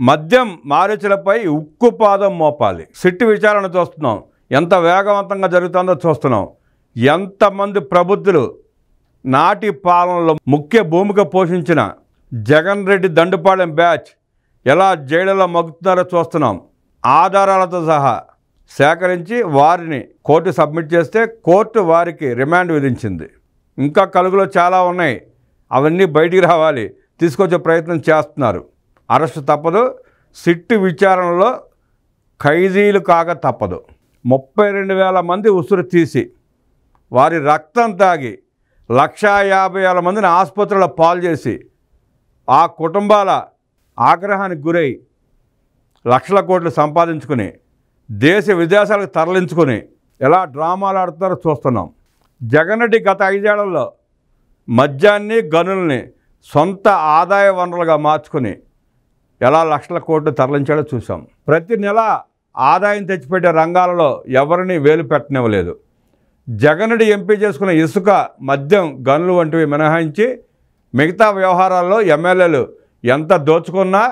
మద్యం మారీచులపై ఉక్కుపాదం మోపాలి. సిట్ విచారణ చూస్తున్నాం, ఎంత వేగవంతంగా జరుగుతుందో చూస్తున్నాం. ఎంతమంది ప్రబుద్ధులు నాటి పాలనలో ముఖ్య భూమిక పోషించిన జగన్ రెడ్డి దండుపాలెం బ్యాచ్ ఎలా జైలులో మగ్గుతున్నారో చూస్తున్నాం. ఆధారాలతో సహా సేకరించి వారిని కోర్టు సబ్మిట్ చేస్తే కోర్టు వారికి రిమాండ్ విధించింది. ఇంకా కలుగులో చాలా ఉన్నాయి, అవన్నీ బయటికి రావాలి, తీసుకొచ్చే ప్రయత్నం చేస్తున్నారు. అరెస్టు తప్పదు, సిట్టు విచారణలో ఖైదీలు కాక తప్పదు. 32,000 మంది ఉసురు తీసి వారి రక్తం తాగి 150,000 మందిని ఆసుపత్రుల పాలు చేసి ఆ కుటుంబాల ఆగ్రహానికి గురై లక్షల కోట్లు సంపాదించుకుని దేశ విదేశాలకు తరలించుకొని ఎలా డ్రామాలు ఆడుతున్నారో చూస్తున్నాం. జగన్ రెడ్డి గత 5 ఏళ్లలో మద్యాన్ని గనుల్ని సొంత ఆదాయ వనరులుగా మార్చుకుని ఎలా లక్షల కోట్లు తరలించాడో చూసాం. ప్రతి నెల ఆదాయం తెచ్చిపెట్టే రంగాలలో ఎవరిని వేలు పెట్టనివ్వలేదు. జగన్ రెడ్డి ఎంపీ చేసుకున్న ఇసుక, మద్యం, గనులు వంటివి మినహాయించి మిగతా వ్యవహారాల్లో ఎమ్మెల్యేలు ఎంత దోచుకున్నా,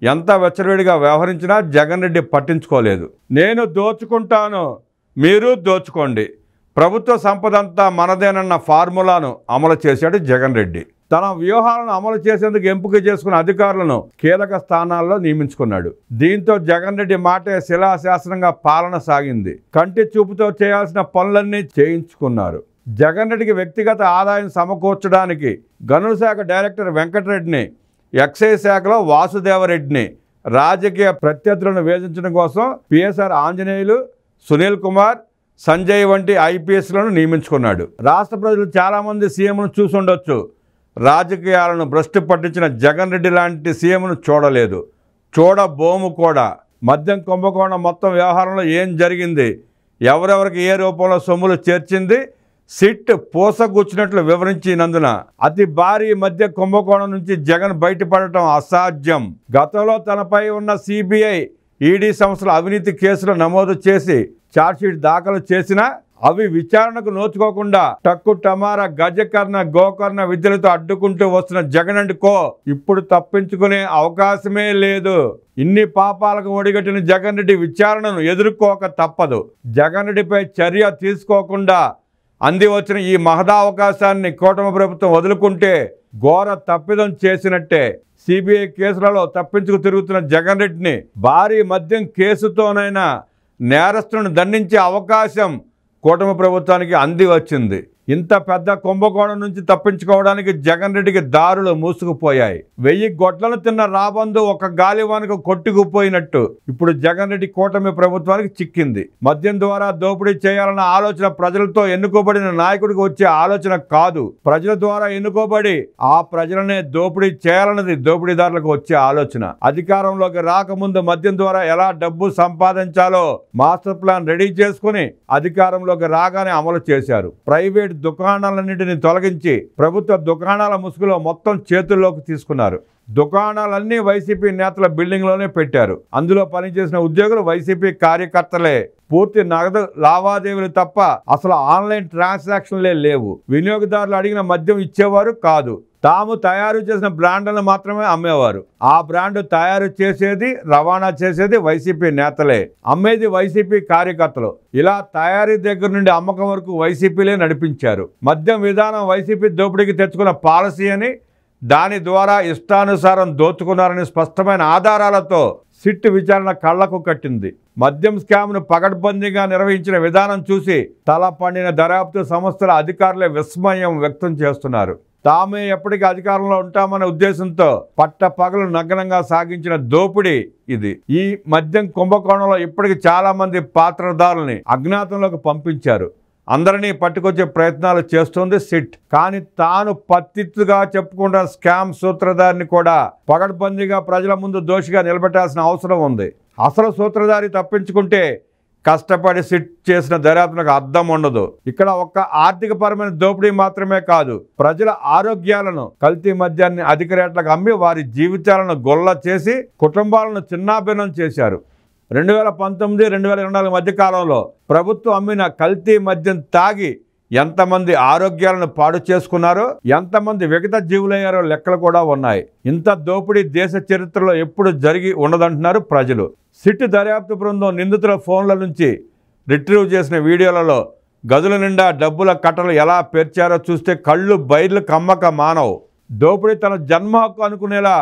ఎంత వెచ్చలవిడిగా వ్యవహరించినా జగన్ రెడ్డి పట్టించుకోలేదు. నేను దోచుకుంటాను, మీరు దోచుకోండి, ప్రభుత్వ సంపద అంతా మనదేనన్న ఫార్ములాను అమలు చేశాడు జగన్ రెడ్డి. తన వ్యూహాలను అమలు చేసేందుకు ఎంపిక చేసుకున్న అధికారులను కీలక స్థానాల్లో నియమించుకున్నాడు. దీంతో జగన్ రెడ్డి మాటే శిలాశాసనంగా పాలన సాగింది. కంటి చూపుతో చేయాల్సిన పనులన్నీ చేయించుకున్నారు. జగన్ రెడ్డికి వ్యక్తిగత ఆదాయం సమకూర్చడానికి గనుల శాఖ డైరెక్టర్ వెంకటరెడ్డిని, ఎక్సైజ్ శాఖలో వాసుదేవరెడ్డిని, రాజకీయ ప్రత్యర్థులను వేధించడం కోసం పిఎస్ఆర్ ఆంజనేయులు, సునీల్ కుమార్, సంజయ్ వంటి ఐపీఎస్లను నియమించుకున్నాడు. రాష్ట్ర ప్రజలు చాలామంది సీఎంను చూసుండొచ్చు. రాజకీయాలను భ్రష్టు పట్టించిన జగన్ రెడ్డి లాంటి సీఎంను చూడలేదు, చూడబోము కూడా. మద్యం కుంభకోణం మొత్తం వ్యవహారంలో ఏం జరిగింది, ఎవరెవరికి ఏ రూపంలో సొమ్ములు చేర్చింది సిట్ పూసగుచ్చినట్లు వివరించినందున అతి భారీ మద్య కుంభకోణం నుంచి జగన్ బయటపడటం అసాధ్యం. గతంలో తనపై ఉన్న సిబిఐ, ఈడీ సంస్థల అవినీతి కేసులు నమోదు చేసి ఛార్జ్షీట్ దాఖలు చేసినా అవి విచారణకు నోచుకోకుండా టక్కు టమారా, గజకర్ణ, గోకర్ణ విద్యలతో అడ్డుకుంటూ వస్తున్న జగన్ అండ్ కో ఇప్పుడు తప్పించుకునే అవకాశమే లేదు. ఇన్ని పాపాలకు ఒడిగట్టిన జగన్ రెడ్డి విచారణను ఎదుర్కోక తప్పదు. జగన్ రెడ్డిపై చర్య తీసుకోకుండా అంది వచ్చిన ఈ మహదావకాశాన్ని కూటమి ప్రభుత్వం వదులుకుంటే ఘోర తప్పిదం చేసినట్టే. సిబిఐ కేసులలో తప్పించుకు తిరుగుతున్న జగన్ రెడ్డిని భారీ మద్యం కేసుతోనైనా నేరస్తులను దండించే అవకాశం కూటమి ప్రభుత్వానికి అంది వచ్చింది. ఇంత పెద్ద కుంభకోణం నుంచి తప్పించుకోవడానికి జగన్ రెడ్డికి దారులు మూసుకుపోయాయి. 1000 గొడ్లను తిన్న రాబందు ఒక గాలివానకు కొట్టుకుపోయినట్టు ఇప్పుడు జగన్ రెడ్డి కూటమి ప్రభుత్వానికి చిక్కింది. మద్యం ద్వారా దోపిడీ చేయాలన్న ఆలోచన ప్రజలతో ఎన్నుకోబడిన నాయకుడికి వచ్చే ఆలోచన కాదు. ప్రజల ద్వారా ఎన్నుకోబడి ఆ ప్రజలనే దోపిడీ చేయాలన్నది దోపిడీదారులకు వచ్చే ఆలోచన. అధికారంలోకి రాకముందు మద్యం ద్వారా ఎలా డబ్బు సంపాదించాలో మాస్టర్ ప్లాన్ రెడీ చేసుకుని అధికారంలోకి రాగానే అమలు చేశారు. ప్రైవేట్ దుకాణాలన్నింటినీ తొలగించి ప్రభుత్వ దుకాణాల ముసుగులో మొత్తం చేతుల్లోకి తీసుకున్నారు. దుకాణాలన్నీ వైసీపీ నేతల బిల్డింగ్లోనే పెట్టారు. అందులో పనిచేసిన ఉద్యోగులు వైసీపీ కార్యకర్తలే. పూర్తి నగదు లావాదేవీలు తప్ప అసలు ఆన్లైన్ ట్రాన్సాక్షన్లే లేవు. వినియోగదారులు అడిగిన మద్యం ఇచ్చేవారు కాదు. తాము తయారు చేసిన బ్రాండ్లను మాత్రమే అమ్మేవారు. ఆ బ్రాండ్ తయారు చేసేది, రవాణా చేసేది వైసీపీ నేతలే, అమ్మేది వైసీపీ కార్యకర్తలు. ఇలా తయారీ దగ్గర నుండి అమ్మకం వరకు వైసీపీలే నడిపించారు. మద్యం విధానం వైసీపీ దోపిడీకి తెచ్చుకున్న పాలసీ అని, దాని ద్వారా ఇష్టానుసారం దోచుకున్నారని స్పష్టమైన ఆధారాలతో సిట్ విచారణ కళ్లకు కట్టింది. మద్యం స్కామ్ను పకడ్బందీగా నిర్వహించిన విధానం చూసి తల పండిన దర్యాప్తు సంస్థల అధికారులే విస్మయం వ్యక్తం చేస్తున్నారు. తామే ఎప్పటికీ అధికారంలో ఉంటామనే ఉద్దేశంతో పట్టపగలు నగ్నంగా సాగించిన దోపిడీ ఇది. ఈ మద్యం కుంభకోణంలో ఇప్పటికి చాలా మంది పాత్రధారుల్ని అజ్ఞాతంలోకి పంపించారు. అందరినీ పట్టుకొచ్చే ప్రయత్నాలు చేస్తోంది సిట్. కానీ తాను పత్తిగా చెప్పుకుంటున్న స్కామ్ సూత్రధారిని కూడా పకడ్బందీగా ప్రజల ముందు దోషిగా నిలబెట్టాల్సిన అవసరం ఉంది. అసలు సూత్రధారి తప్పించుకుంటే కష్టపడి సిట్ చేసిన దర్యాప్తులకు అర్థం ఉండదు. ఇక్కడ ఒక్క ఆర్థికపరమైన దోపిడీ మాత్రమే కాదు, ప్రజల ఆరోగ్యాలను, కల్తీ మద్యాన్ని అధిక రేట్లకు అమ్మి వారి జీవితాలను గొల్ల చేసి కుటుంబాలను చిన్నాభిన్నం చేశారు. 2019-2024 మధ్య కాలంలో ప్రభుత్వం అమ్మిన కల్తీ మద్యం తాగి ఎంతమంది ఆరోగ్యాలను పాడు చేసుకున్నారో, ఎంతమంది విగత జీవులయ్యారో లెక్కలు కూడా ఉన్నాయి. ఇంత దోపిడీ దేశ చరిత్రలో ఎప్పుడు జరిగి ఉండదంటున్నారు ప్రజలు. సిట్ దర్యాప్తు బృందం నిందితుల ఫోన్ల నుంచి రిట్రీవ్ చేసిన వీడియోలలో గదుల నిండా డబ్బుల కట్టలు ఎలా పేర్చారో చూస్తే కళ్ళు బైర్లు కమ్మక మానవు. దోపిడీ తన జన్మ హక్కు అనుకునేలా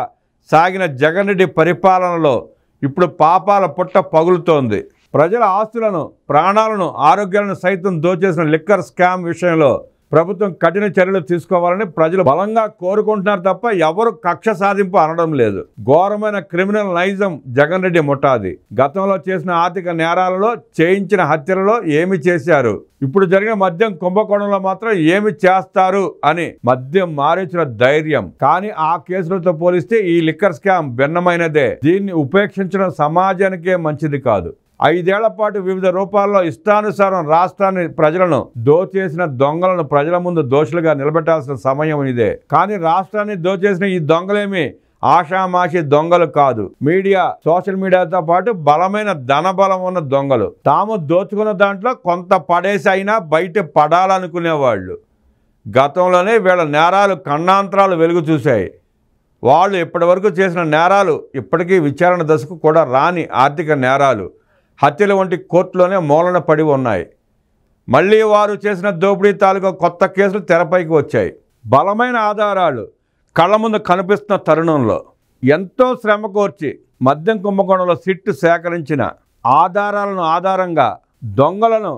సాగిన జగన్ రెడ్డి పరిపాలనలో ఇప్పుడు పాపాల పుట్ట పగులుతోంది. ప్రజల ఆస్తులను, ప్రాణాలను, ఆరోగ్యాలను సైతం దోచేసిన లిక్కర్ స్కామ్ విషయంలో ప్రభుత్వం కఠిన చర్యలు తీసుకోవాలని ప్రజలు బలంగా కోరుకుంటున్నారు తప్ప ఎవరు కక్ష సాధింపు అనడం లేదు. ఘోరమైన క్రిమినల్ నైజం జగన్ రెడ్డి ముఠాది. గతంలో చేసిన ఆర్థిక నేరాలలో, చేయించిన హత్యలలో ఏమి చేశారు, ఇప్పుడు జరిగిన మద్యం కుంభకోణంలో మాత్రం ఏమి చేస్తారు అని మద్యం మారించిన ధైర్యం. కానీ ఆ కేసులతో పోలిస్తే ఈ లిక్కర్ స్కామ్ భిన్నమైనదే. దీన్ని ఉపేక్షించడం సమాజానికే మంచిది కాదు. 5 ఏళ్ల పాటు వివిధ రూపాల్లో ఇష్టానుసారం రాష్ట్రాన్ని, ప్రజలను దోచేసిన దొంగలను ప్రజల ముందు దోషులుగా నిలబెట్టాల్సిన సమయం ఇదే. కానీ రాష్ట్రాన్ని దోచేసిన ఈ దొంగలేమి ఆషామాషి దొంగలు కాదు. మీడియా, సోషల్ మీడియాతో పాటు బలమైన ధనబలం ఉన్న దొంగలు. తాము దోచుకున్న దాంట్లో కొంత పడేసి అయినా బయట పడాలనుకునేవాళ్ళు. గతంలోనే వీళ్ళ నేరాలు కన్నాంతరాలు వెలుగు చూశాయి. వాళ్ళు ఇప్పటి వరకు చేసిన నేరాలు ఇప్పటికీ విచారణ దశకు కూడా రాని ఆర్థిక నేరాలు, హత్యల వంటి కోర్టులోనే మూలన పడి ఉన్నాయి. మళ్ళీ వారు చేసిన దోపిడీ తాలూకా కొత్త కేసులు తెరపైకి వచ్చాయి. బలమైన ఆధారాలు కళ్ళ ముందు కనిపిస్తున్న తరుణంలో ఎంతో శ్రమ కోర్చి మద్యం కుంభకోణంలో సిట్ సేకరించిన ఆధారాలను ఆధారంగా దొంగలను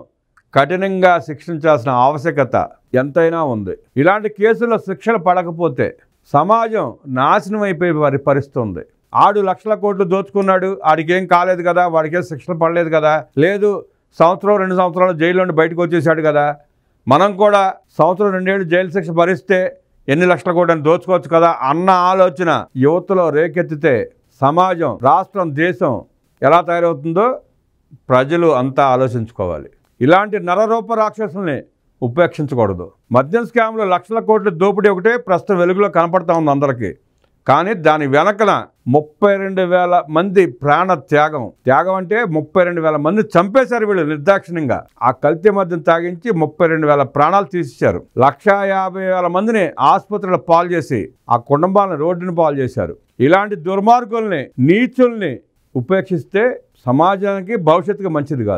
కఠినంగా శిక్షించాల్సిన ఆవశ్యకత ఎంతైనా ఉంది. ఇలాంటి కేసుల్లో శిక్షలు పడకపోతే సమాజం నాశనం అయిపోయే పరిస్థితుంది. ఆడు లక్షల కోట్లు దోచుకున్నాడు, ఆడికేం కాలేదు కదా, వాడికేం శిక్షలు పడలేదు కదా, లేదు సంవత్సరం 2 సంవత్సరాలు జైలు నుండి బయటకు వచ్చేసాడు కదా, మనం కూడా సంవత్సరం 2 ఏళ్ళు జైలు శిక్ష భరిస్తే ఎన్ని లక్షల కోట్లని దోచుకోవచ్చు కదా అన్న ఆలోచన యువతలో రేకెత్తితే సమాజం, రాష్ట్రం, దేశం ఎలా తయారవుతుందో ప్రజలు అంతా ఆలోచించుకోవాలి. ఇలాంటి నరరూప రాక్షసుల్ని ఉపేక్షించకూడదు. మద్యం స్కామ్లో లక్షల కోట్ల దోపిడీ ఒకటే ప్రస్తుతం వెలుగులో కనపడతా ఉంది అందరికీ. కానీ దాని వెనకన 32,000 మంది ప్రాణ త్యాగం అంటే 32,000 మంది చంపేశారు వీళ్ళు నిర్దాక్షిణ్యంగా. ఆ కల్తీ మద్యం తాగించి 32,000 ప్రాణాలు తీసేశారు. 150,000 మందిని ఆసుపత్రుల పాలు చేసి ఆ కుటుంబాలను రోడ్డుని పాలు చేశారు. ఇలాంటి దుర్మార్గుల్ని, నీచుల్ని ఉపేక్షిస్తే సమాజానికి భవిష్యత్తుకు మంచిది కాదు.